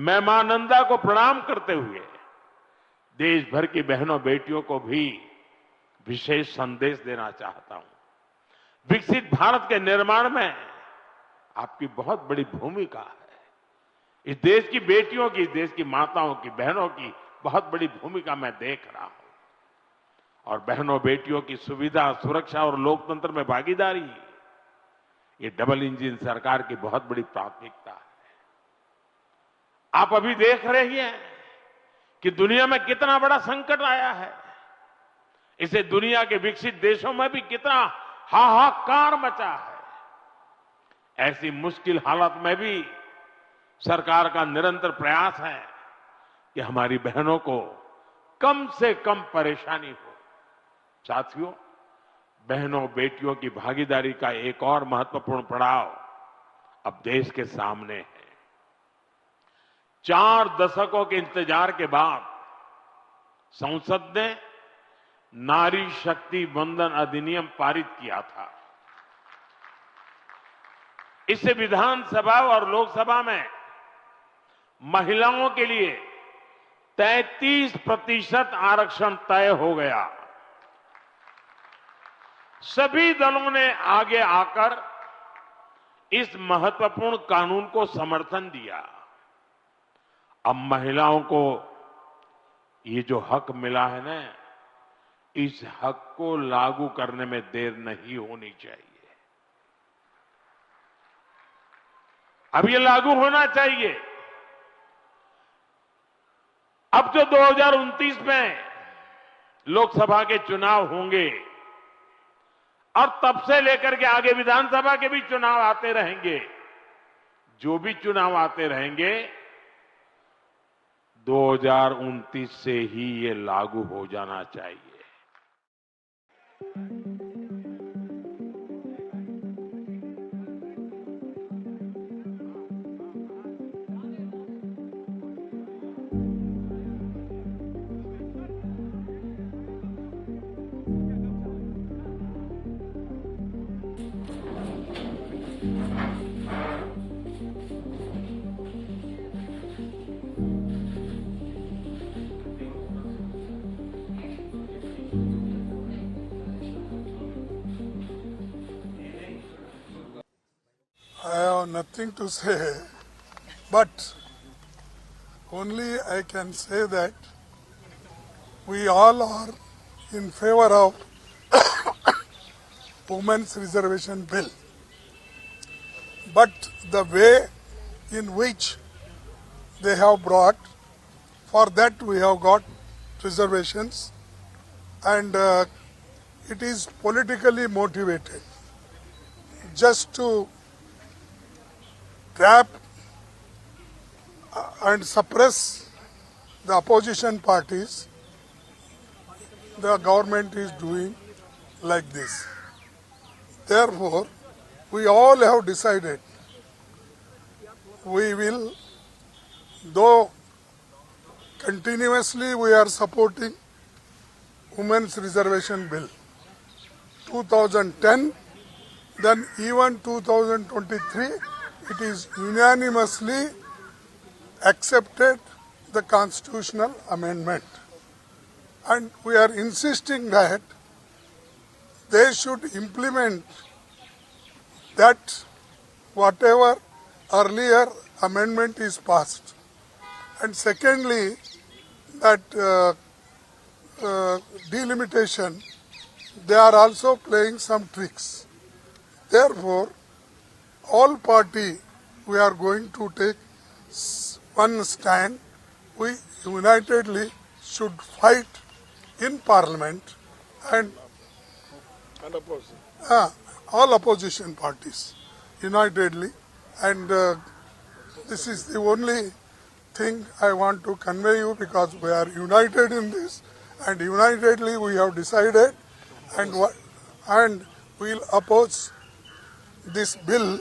मैं मां नंदा को प्रणाम करते हुए देश भर की बहनों बेटियों को भी विशेष संदेश देना चाहता हूं। विकसित भारत के निर्माण में आपकी बहुत बड़ी भूमिका है। इस देश की बेटियों की, इस देश की माताओं की, बहनों की बहुत बड़ी भूमिका मैं देख रहा हूं। और बहनों बेटियों की सुविधा, सुरक्षा और लोकतंत्र में भागीदारी, ये डबल इंजन सरकार की बहुत बड़ी प्राथमिकता है। आप अभी देख रहे हैं कि दुनिया में कितना बड़ा संकट आया है। इसे दुनिया के विकसित देशों में भी कितना हाहाकार मचा है। ऐसी मुश्किल हालत में भी सरकार का निरंतर प्रयास है कि हमारी बहनों को कम से कम परेशानी हो। साथियों, बहनों बेटियों की भागीदारी का एक और महत्वपूर्ण पड़ाव अब देश के सामने है। 4 दशकों के इंतजार के बाद संसद ने नारी शक्ति वंदन अधिनियम पारित किया था। इससे विधानसभा और लोकसभा में महिलाओं के लिए 33% आरक्षण तय हो गया। सभी दलों ने आगे आकर इस महत्वपूर्ण कानून को समर्थन दिया। अब महिलाओं को ये जो हक मिला है ना, इस हक को लागू करने में देर नहीं होनी चाहिए। अब ये लागू होना चाहिए। अब जो 2029 में लोकसभा के चुनाव होंगे और तब से लेकर के आगे विधानसभा के भी चुनाव आते रहेंगे, जो भी चुनाव आते रहेंगे 2029 से ही ये लागू हो जाना चाहिए। I have nothing to say, but only I can say that we all are in favor of Women's Reservation Bill. But the way in which they have brought, for that we have got reservations, and it is politically motivated just to trap and suppress the opposition parties. The government is doing like this. Therefore, we all have decided we will, though continuously we are supporting Women's Reservation Bill 2010, then even 2023, it is unanimously accepted the constitutional amendment. And we are insisting that they should implement that whatever earlier amendment is passed. And secondly, that delimitation, they are also playing some tricks. Therefore, all party, we are going to take one stand. We unitedly should fight in Parliament and all opposition parties unitedly, and this is the only thing I want to convey you, because we are united in this, and unitedly we have decided, and we'll oppose this bill